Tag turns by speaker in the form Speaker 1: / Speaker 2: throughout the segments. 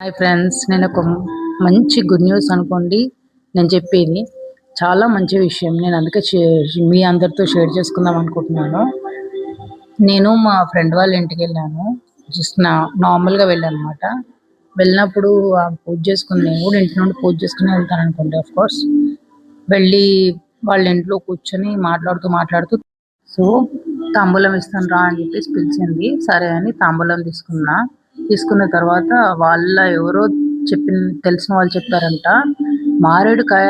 Speaker 1: Hi friends, నేను ఒక మంచి గుడ్ న్యూస్ అనుకోండి. నేను చెప్పేది చాలా మంచి విషయం. నేను అందుకే మీ అందరితో షేర్ చేసుకుందాం అనుకుంటున్నాను. నేను మా ఫ్రెండ్ వాళ్ళ ఇంటికి వెళ్ళాను. జస్ట్ నార్మల్గా వెళ్ళాను అనమాట. వెళ్ళినప్పుడు పూజ చేసుకుని, నేను కూడా ఇంటి నుండి పూజ చేసుకుని వెళ్తాను అనుకోండి. ఆఫ్ కోర్స్ వెళ్ళి వాళ్ళ ఇంట్లో కూర్చొని మాట్లాడుతూ సో తాంబూలం ఇస్తాను రా అని చెప్పేసి పిలిచింది. సరే అని తాంబూలం తీసుకున్న తర్వాత వాళ్ళ ఎవరో తెలిసిన వాళ్ళు చెప్పారంట, మారేడుకాయ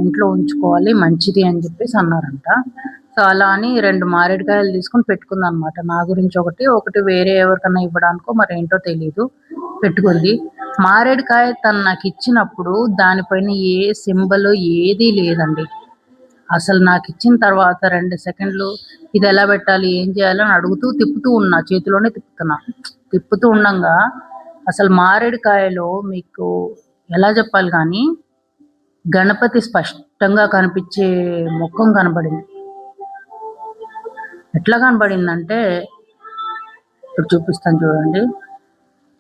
Speaker 1: ఇంట్లో ఉంచుకోవాలి మంచిది అని చెప్పేసి అన్నారంట. సో అలా అని 2 మారేడుకాయలు తీసుకొని పెట్టుకుంది అనమాట. నా గురించి ఒకటి వేరే ఎవరికన్నా ఇవ్వడానికో మరి ఏంటో తెలీదు, పెట్టుకుంది. మారేడుకాయ తను నాకు ఇచ్చినప్పుడు దానిపైన ఏ సింబల్ ఏదీ లేదండి. అసలు నాకు ఇచ్చిన తర్వాత 2 సెకండ్లు ఇది ఎలా పెట్టాలి, ఏం చేయాలి అని తిప్పుతూ ఉన్నా, చేతిలోనే తిప్పుతూ ఉండంగా అసలు మారేడుకాయలో మీకు ఎలా చెప్పాలి కానీ గణపతి స్పష్టంగా కనిపించే ముఖం కనబడింది. ఎట్లా కనబడిందంటే ఇప్పుడు చూపిస్తాను చూడండి.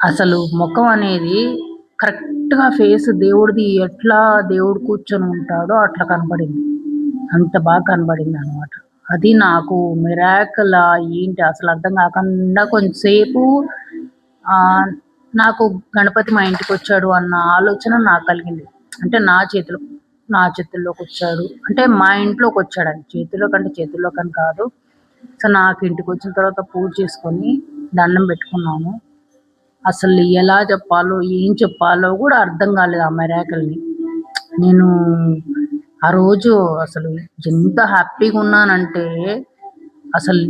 Speaker 1: అసలు ముఖం అనేది కరెక్ట్గా ఫేస్ దేవుడిది ఎట్లా దేవుడు కూర్చొని ఉంటాడో అట్లా కనబడింది. అంత బాగా కనబడింది అనమాట. అది నాకు మిరాకిల్ ఏంటి అసలు అర్థం కాకుండా కొంచెంసేపు నాకు గణపతి మా ఇంటికి వచ్చాడు అన్న ఆలోచన నాకు కలిగింది. అంటే నా చేతుల్లోకి వచ్చాడు అంటే మా ఇంట్లోకి వచ్చాడని, చేతుల్లోకని కాదు. సో నాకు ఇంటికి వచ్చిన తర్వాత పూజ చేసుకొని దండం పెట్టుకున్నాను. అసలు ఎలా చెప్పాలో ఏం చెప్పాలో కూడా అర్థం కాలేదు ఆ మిరాకిల్ని. నేను ఆ రోజు అసలు ఎంత హ్యాపీగా ఉన్నానంటే అసలు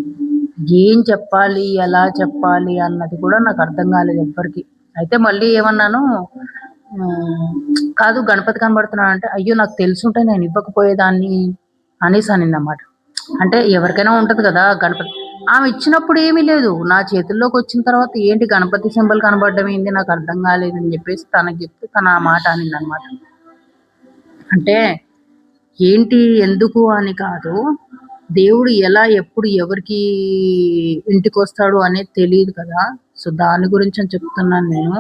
Speaker 1: ఏం చెప్పాలి, ఎలా చెప్పాలి అన్నది కూడా నాకు అర్థం కాలేదు ఎవ్వరికి. అయితే మళ్ళీ ఏమన్నాను, కాదు గణపతి కనబడుతున్నాడు అంటే, అయ్యో నాకు తెలుసుంటే నేను ఇవ్వకపోయేదాన్ని అనేసి అనిందన్నమాట. అంటే ఎవరికైనా ఉంటుంది కదా గణపతి. ఆమె ఇచ్చినప్పుడు ఏమీ లేదు, నా చేతుల్లోకి వచ్చిన తర్వాత ఏంటి గణపతి సింబల్ కనబడడం ఏంది నాకు అర్థం కాలేదని చెప్పేసి తనకి చెప్తే తన ఆ మాట అనిందన్నమాట. అంటే ఏంటి ఎందుకు అని కాదు, దేవుడు ఎలా ఎప్పుడు ఎవరికి ఇంటికి వస్తాడు అనేది తెలియదు కదా. సో దాని గురించి అని చెప్తున్నాను నేను.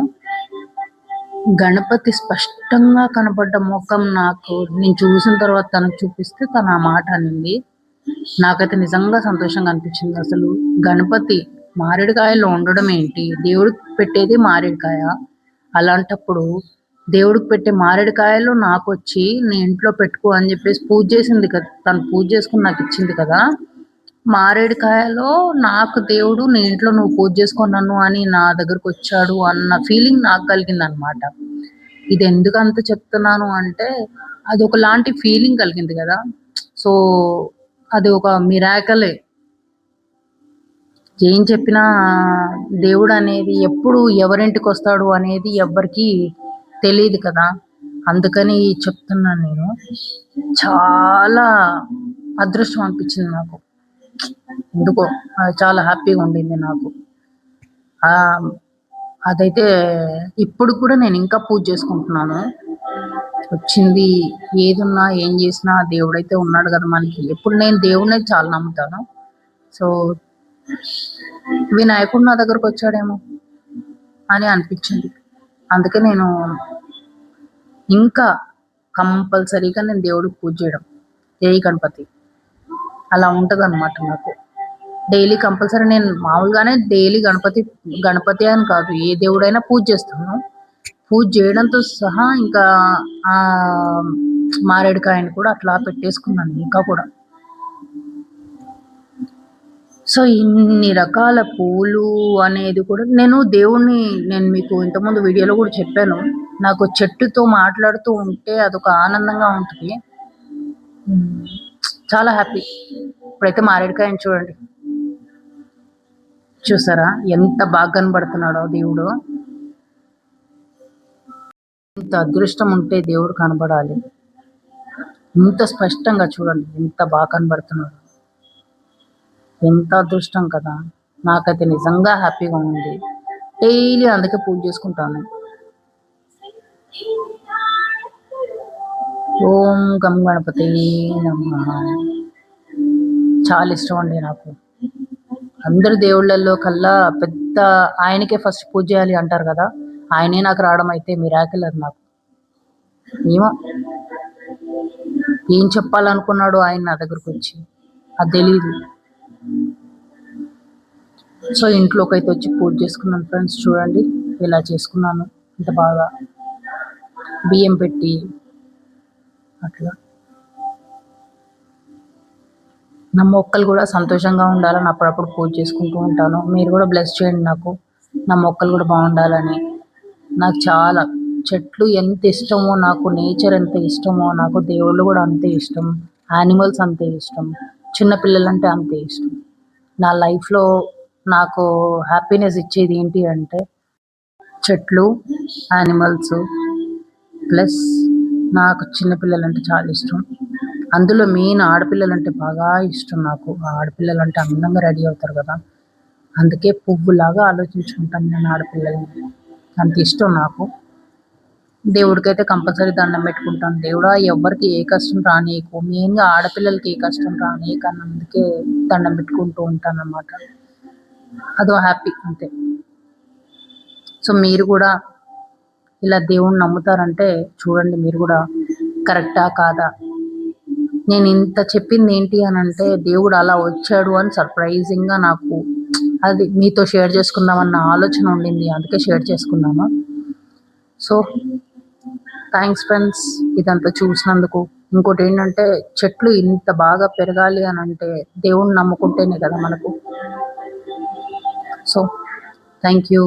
Speaker 1: గణపతి స్పష్టంగా కనపడ్డ ముఖం నాకు నేను చూసిన తర్వాత తనకు చూపిస్తే తను ఆ మాట అనింది. నాకైతే నిజంగా సంతోషంగా అనిపించింది. అసలు గణపతి మారేడుకాయలో ఉండడం ఏంటి, దేవుడికి పెట్టేది మారేడుకాయ. అలాంటప్పుడు దేవుడికి పెట్టే మారేడుకాయలు నాకు వచ్చి నీ ఇంట్లో పెట్టుకో అని చెప్పేసి పూజ చేసింది కదా, తను పూజ చేసుకుని నాకు ఇచ్చింది కదా. మారేడుకాయలో నాకు దేవుడు నీ ఇంట్లో నువ్వు పూజ చేసుకున్నాను అని నా దగ్గరకు వచ్చాడు అన్న ఫీలింగ్ నాకు కలిగింది అనమాట. ఇది ఎందుకు అంత చెప్తున్నాను అంటే అది ఒకలాంటి ఫీలింగ్ కలిగింది కదా. సో అది ఒక మిరాకలే. ఏం చెప్పినా దేవుడు అనేది ఎప్పుడు ఎవరింటికి వస్తాడు అనేది ఎవ్వరికి తెలియదు కదా. అందుకని చెప్తున్నాను నేను. చాలా అదృష్టం అనిపించింది నాకు, ఎందుకో చాలా హ్యాపీగా ఉండింది నాకు. అదైతే ఇప్పుడు కూడా నేను ఇంకా పూజ చేసుకుంటున్నాను. వచ్చింది ఏదున్నా ఏం చేసినా దేవుడైతే ఉన్నాడు కదా మనకి. ఎప్పుడు నేను దేవుడిని చాలా నమ్ముతాను. సో వినాయకుడు నా దగ్గరకు వచ్చాడేమో అని అనిపించింది. అందుకే నేను ఇంకా కంపల్సరీగా నేను దేవుడికి పూజ చేయడం, జై గణపతి అలా ఉంటుంది అనమాట నాకు. డైలీ కంపల్సరీ నేను మామూలుగానే డైలీ గణపతి అని కాదు, ఏ దేవుడైనా పూజ చేస్తాను. పూజ చేయడంతో సహా ఇంకా ఆ మారేడుకాయని కూడా అట్లా పెట్టేసుకున్నాను ఇంకా కూడా. సో ఇన్ని రకాల పూలు అనేది కూడా నేను మీకు ఇంతకుముందు వీడియోలో కూడా చెప్పాను. నాకు చెట్టుతో మాట్లాడుతూ ఉంటే అదొక ఆనందంగా ఉంటుంది, చాలా హ్యాపీ. ఇప్పుడైతే మారేడుకాయని చూడండి, చూసారా ఎంత బాగా కనబడుతున్నాడో దేవుడు. ఇంత అదృష్టం ఉంటే దేవుడు కనబడాలి. ఇంత స్పష్టంగా చూడండి ఎంత బాగా కనబడుతున్నాడు. ఎంత అదృష్టం కదా. నాకైతే నిజంగా హ్యాపీగా ఉంది. డైలీ అందుకే పూజ చేసుకుంటాను. ఓం గం గణపతి నమః. చాలా ఇష్టం అండి నాకు. అందరు దేవుళ్ళల్లో కల్లా పెద్ద ఆయనకే ఫస్ట్ పూజ చేయాలి అంటారు కదా. ఆయనే నాకు రావడం అయితే మిరాకిల్ అది నాకు. ఏమో ఏం చెప్పాలనుకున్నాడు ఆయన నా దగ్గరకు వచ్చి, అది తెలీదు. సో ఇంట్లోకి అయితే వచ్చి పూజ చేసుకున్నాను ఫ్రెండ్స్. చూడండి ఇలా చేసుకున్నాను, ఇంత బాగా బియ్యం పెట్టి అట్లా. నా మొక్కలు కూడా సంతోషంగా ఉండాలని అప్పుడప్పుడు పూజ చేసుకుంటూ ఉంటాను. మీరు కూడా బ్లెస్ చేయండి నాకు, నా మొక్కలు కూడా బాగుండాలని. నాకు చాలా చెట్లు ఎంత ఇష్టమో, నాకు నేచర్ ఎంత ఇష్టమో, నాకు దేవుళ్ళు కూడా అంతే ఇష్టం, యానిమల్స్ అంతే ఇష్టం, చిన్న పిల్లలంటే అంతే ఇష్టం. నా లైఫ్లో నాకు హ్యాపీనెస్ ఇచ్చేది ఏంటి అంటే చెట్లు, యానిమల్స్, ప్లస్ నాకు చిన్నపిల్లలంటే చాలా ఇష్టం. అందులో మెయిన్ ఆడపిల్లలంటే బాగా ఇష్టం నాకు. ఆడపిల్లలంటే అందంగా రెడీ అవుతారు కదా, అందుకే పువ్వులాగా ఆలోచించుకుంటాను నేను ఆడపిల్లల్ని. అంత ఇష్టం నాకు. దేవుడికైతే కంపల్సరీ దండం పెట్టుకుంటాను, దేవుడా ఎవరికి ఏ కష్టం రానీయకు, మెయిన్గా ఆడపిల్లలకి ఏ కష్టం రానీయకు అందుకే దండం పెట్టుకుంటూ ఉంటాను అన్నమాట. అదో హ్యాపీ అంతే. సో మీరు కూడా ఇలా దేవుణ్ణి నమ్ముతారంటే చూడండి మీరు కూడా కరెక్టా కాదా. నేను ఇంత చెప్పింది ఏంటి అని అంటే దేవుడు అలా వచ్చాడు అని సర్ప్రైజింగ్గా నాకు అది మీతో షేర్ చేసుకుందామన్న ఆలోచన ఉండింది, అందుకే షేర్ చేసుకున్నాను. సో థ్యాంక్స్ ఫ్రెండ్స్ ఇదంతా చూసినందుకు. ఇంకోటి ఏంటంటే చెట్లు ఇంత బాగా పెరగాలి అని అంటే దేవుణ్ణి నమ్ముకుంటేనే కదా మనకు. So thank you.